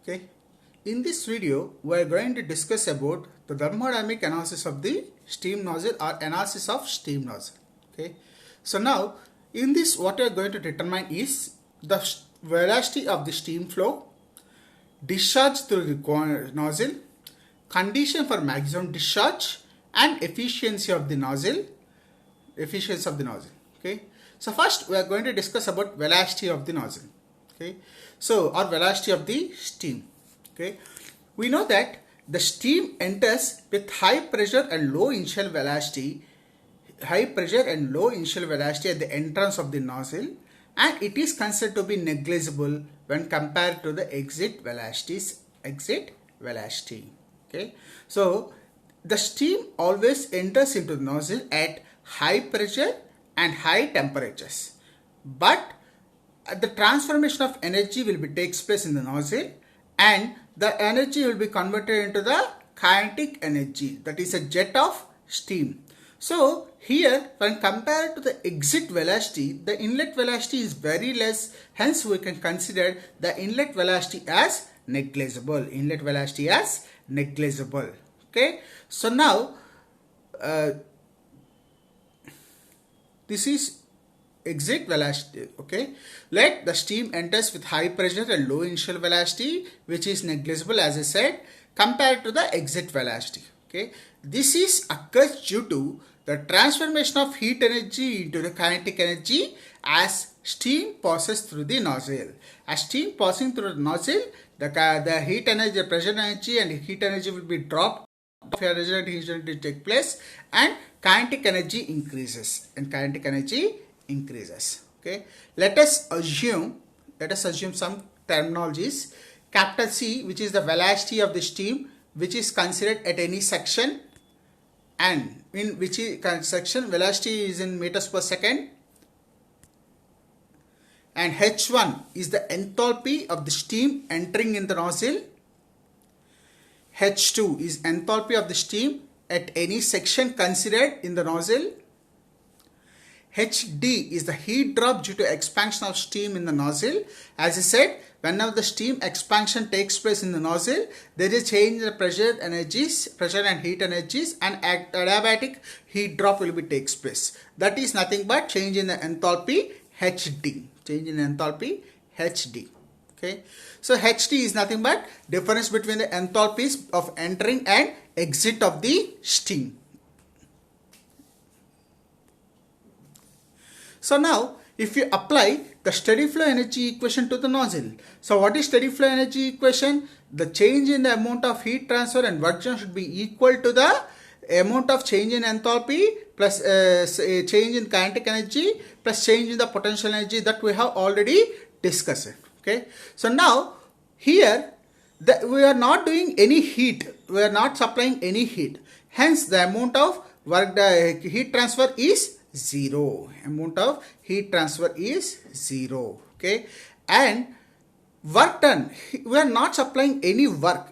Okay. In this video, we are going to discuss about the thermodynamic analysis of the steam nozzle or analysis of steam nozzle. Okay. So now, in this, what we are going to determine is the velocity of the steam flow, discharge through the nozzle, condition for maximum discharge, and efficiency of the nozzle. Okay. So first, we are going to discuss about velocity of the nozzle. Okay. So, or velocity of the steam. Okay. We know that the steam enters with high pressure and low initial velocity at the entrance of the nozzle, and it is considered to be negligible when compared to the exit velocity. Okay. So, the steam always enters into the nozzle at high pressure and high temperatures, but the transformation of energy takes place in the nozzle, and the energy will be converted into the kinetic energy, that is a jet of steam. So here, when compared to the exit velocity, the inlet velocity is very less, hence we can consider the inlet velocity as negligible. Okay. So now this is exit velocity. Okay, let the steam enters with high pressure and low initial velocity, which is negligible, as I said, compared to the exit velocity. Okay, this is occurs due to the transformation of heat energy into the kinetic energy as steam passes through the nozzle. As steam passing through the nozzle, the heat energy, the pressure energy and heat energy will be dropped. Heat energy take place, and kinetic energy increases. Okay, let us assume some terminologies. Capital C, which is the velocity of the steam, which is considered at any section, and in which section velocity is in meters per second, and H1 is the enthalpy of the steam entering in the nozzle. H2 is enthalpy of the steam at any section considered in the nozzle. HD is the heat drop due to expansion of steam in the nozzle. As I said, whenever the steam expansion takes place in the nozzle, there is a change in the pressure and heat energies, and adiabatic heat drop will be takes place. That is nothing but change in the enthalpy HD. Okay. So HD is nothing but difference between the enthalpies of entering and exit of the steam. So now, if you apply the steady flow energy equation to the nozzle. So what is steady flow energy equation? The change in the amount of heat transfer and work done should be equal to the amount of change in enthalpy plus change in kinetic energy plus change in the potential energy that we have already discussed. Okay. So now here we are not doing any heat. We are not supplying any heat. Hence the amount of work, the heat transfer is zero. Okay, and work done, we are not supplying any work.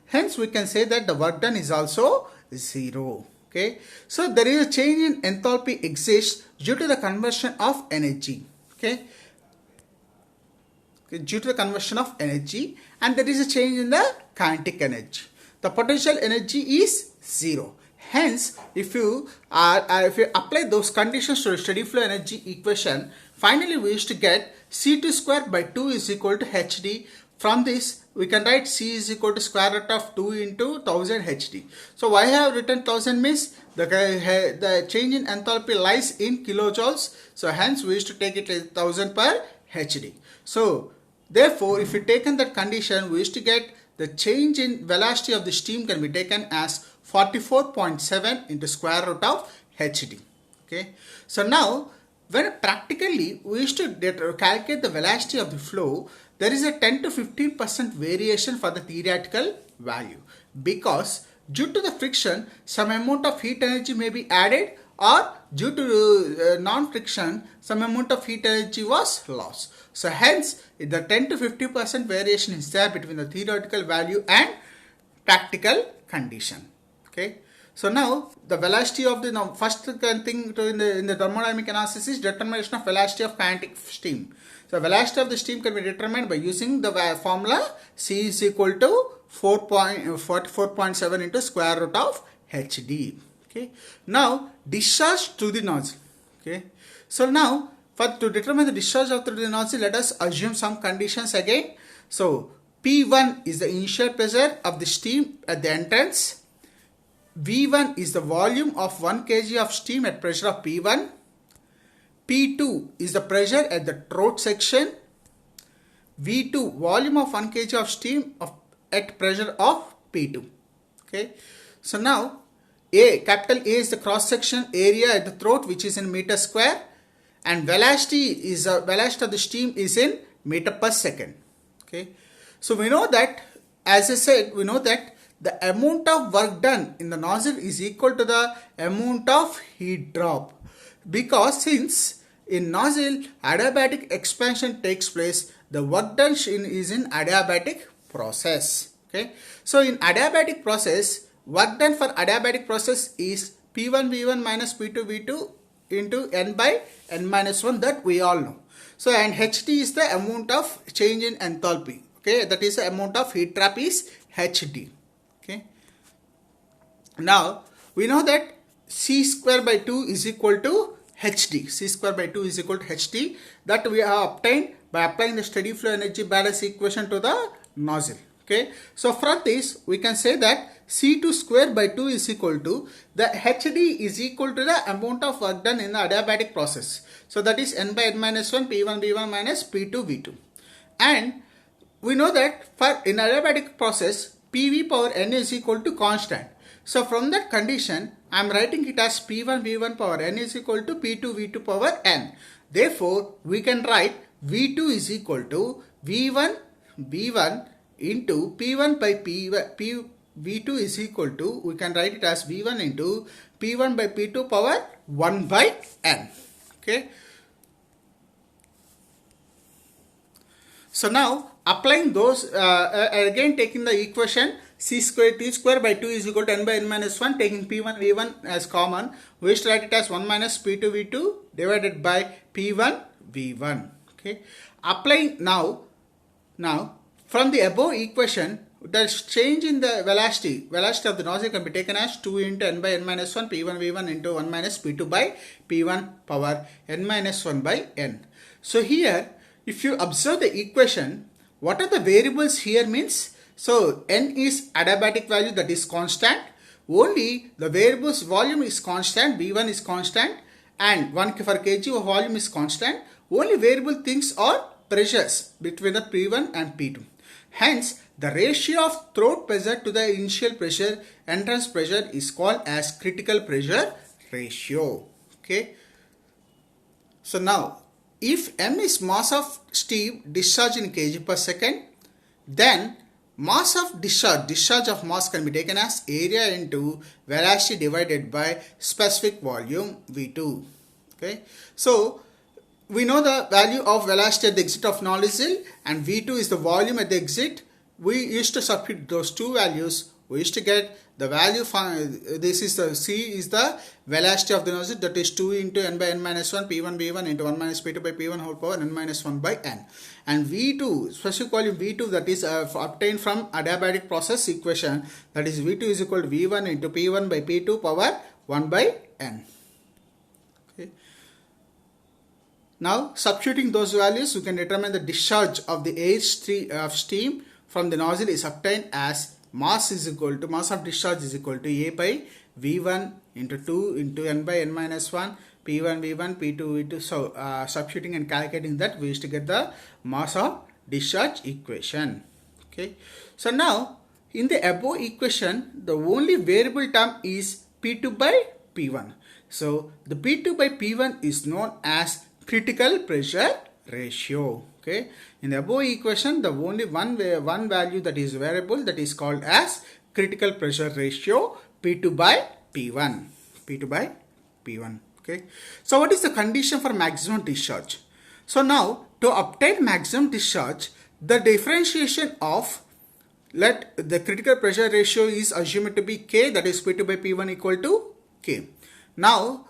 Hence we can say that the work done is also zero. Okay, so there is a change in enthalpy exists due to the conversion of energy. Okay, due to the conversion of energy, and there is a change in the kinetic energy. The potential energy is zero. Hence, if you apply those conditions to the steady flow energy equation, finally we used to get C2 square by 2 is equal to HD. From this, we can write C is equal to square root of 2 into 1000 HD. So why I have written 1000 means the change in enthalpy lies in kilojoules. So hence we used to take it as 1000 per HD. So therefore, if you taken that condition, we used to get the change in velocity of the steam can be taken as 44.7 into square root of HD. Okay. So now, when practically we used to calculate the velocity of the flow, there is a 10 to 15% variation for the theoretical value, because due to the friction, some amount of heat energy may be added, or due to non-friction, some amount of heat energy was lost. So hence, the 10 to 50% variation is there between the theoretical value and practical condition. Okay. So now the velocity of the first thing in the thermodynamic analysis is determination of velocity of kinetic steam. So velocity of the steam can be determined by using the formula C is equal to 4.7 into square root of HD. Okay. Now discharge through the nozzle. Okay. So now to determine the discharge through the nozzle, let us assume some conditions again. So P1 is the initial pressure of the steam at the entrance. V1 is the volume of 1 kg of steam at pressure of P1. P2 is the pressure at the throat section. V2 volume of 1 kg of steam at pressure of P2. Okay. So now capital A is the cross section area at the throat, which is in meter square, and velocity of the steam is in meter per second. Okay. So we know that, as I said, we know that the amount of work done in the nozzle is equal to the amount of heat drop, because since in nozzle adiabatic expansion takes place, the work done is in adiabatic process. Okay. So in adiabatic process, work done for adiabatic process is P1 V1 minus P2 V2 into N by N minus 1, that we all know. So and HD is the amount of change in enthalpy. Okay, that is the amount of heat trap is HD. Okay. Now we know that C square by 2 is equal to HD. C square by 2 is equal to HD, that we have obtained by applying the steady flow energy balance equation to the nozzle. Okay. So from this we can say that C2 square by 2 is equal to the HD is equal to the amount of work done in the adiabatic process. So that is N by N minus 1 P1 V1 minus P2 V2. And we know that for in adiabatic process PV power N is equal to constant. So from that condition I am writing it as P1 V1 power N is equal to P2 V2 power N. Therefore we can write V2 is equal to V1 V1 into P1 by V2 is equal to, we can write it as V1 into P1 by P2 power 1 by N. Okay. So now applying those, again taking the equation C square T square by 2 is equal to N by N minus 1, taking P1 V1 as common, we used to write it as 1 minus P2 V2 divided by P1 V1. Okay. Applying now from the above equation, the change in the velocity of the nozzle can be taken as 2 into N by N minus 1 P1 V1 into 1 minus P2 by P1 power N minus 1 by N. So here, if you observe the equation, what are the variables here means? So N is adiabatic value, that is constant. Only the variables volume is constant, V1 is constant, and 1 for kg of volume is constant. Only variable things are pressures between the P1 and P2. Hence, the ratio of throat pressure to the initial pressure, entrance pressure, is called as critical pressure ratio. Okay. So now, if M is mass of steam discharged in kg per second, then mass of discharge of mass can be taken as area into velocity divided by specific volume V2. Okay. So we know the value of velocity at the exit of nozzle, and V2 is the volume at the exit. We used to substitute those two values. We used to get the value this is the C is the velocity of the nozzle, that is 2 into N by N minus 1 P1 V1 into 1 minus P2 by P1 whole power N minus 1 by N. And V2, specific volume V2, that is obtained from adiabatic process equation, that is V2 is equal to V1 into P1 by P2 power 1 by N. Okay. Now substituting those values, you can determine the discharge of the air of steam from the nozzle is obtained as mass of discharge is equal to A by V1 into 2 into N by N minus 1 P1 V1 P2 V2. So substituting and calculating that, we used to get the mass of discharge equation. Okay. So now in the above equation, the only variable term is P2 by P1. So the P2 by P1 is known as critical pressure ratio. Okay. In the above equation, the only one value that is variable, that is called as critical pressure ratio, P2 by P1. P2 by P1. Okay. So what is the condition for maximum discharge? So now to obtain maximum discharge, the differentiation of the critical pressure ratio is assumed to be K, that is P2 by P1 equal to K. Now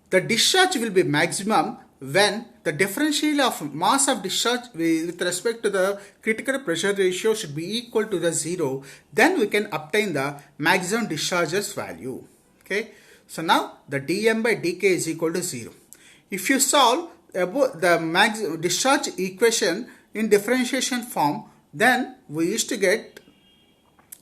the discharge will be maximum when the differential of mass of discharge with respect to the critical pressure ratio should be equal to the 0, then we can obtain the maximum discharges value. Okay. So now the dm by dk is equal to 0. If you solve about the maximum discharge equation in differentiation form, then we used to get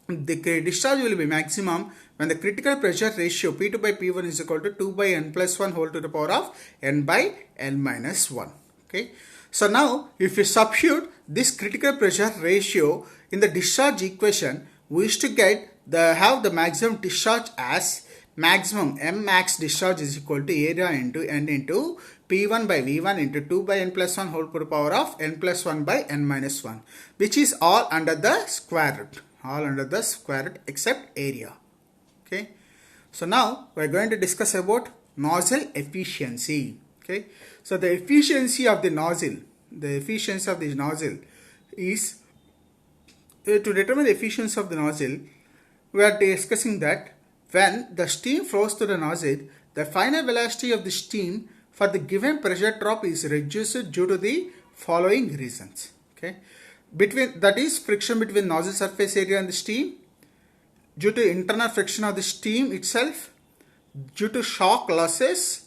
the discharge will be maximum when the critical pressure ratio P2 by P1 is equal to 2 by n plus 1 whole to the power of n by n minus 1. Okay. So now if you substitute this critical pressure ratio in the discharge equation, we used to get have the maximum discharge as maximum M max discharge is equal to area into n into P1 by V1 into 2 by n plus 1 whole to the power of n plus 1 by n minus 1, which is all under the square root. All under the square root except area. Okay. So now we are going to discuss about nozzle efficiency. Okay. So the efficiency of the nozzle is to determine the efficiency of the nozzle. We are discussing that when the steam flows through the nozzle, the final velocity of the steam for the given pressure drop is reduced due to the following reasons. Okay. That is friction between nozzle surface area and the steam, due to internal friction of the steam itself, due to shock losses.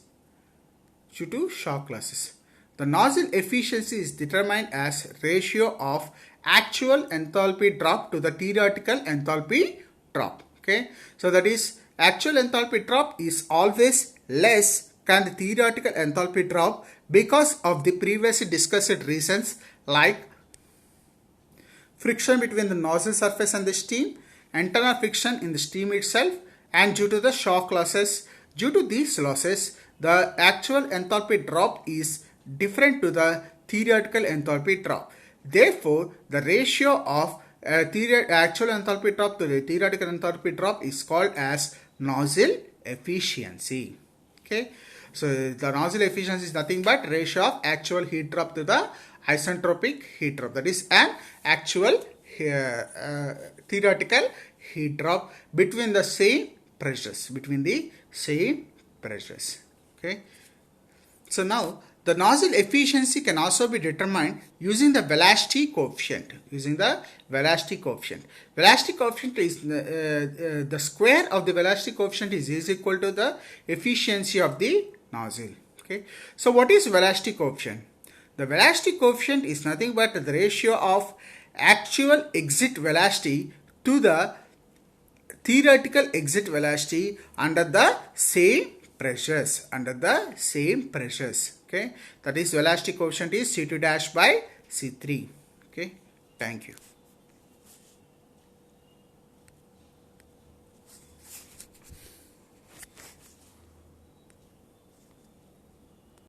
The nozzle efficiency is determined as ratio of actual enthalpy drop to the theoretical enthalpy drop. Okay, so that is actual enthalpy drop is always less than the theoretical enthalpy drop because of the previously discussed reasons like friction between the nozzle surface and the steam, internal friction in the steam itself, and due to the shock losses. Due to these losses, the actual enthalpy drop is different to the theoretical enthalpy drop. Therefore, the ratio of actual enthalpy drop to the theoretical enthalpy drop is called as nozzle efficiency. Okay. So the nozzle efficiency is nothing but ratio of actual heat drop to the isentropic heat drop. That is an actual theoretical heat drop between the same pressures. Okay. So now the nozzle efficiency can also be determined using the velocity coefficient. Velocity coefficient is the square of the velocity coefficient is equal to the efficiency of the nozzle. Okay. So what is velocity coefficient? The velocity coefficient is nothing but the ratio of actual exit velocity to the theoretical exit velocity under the same pressures. Okay. That is velocity coefficient is C2 dash by C3. Okay. Thank you.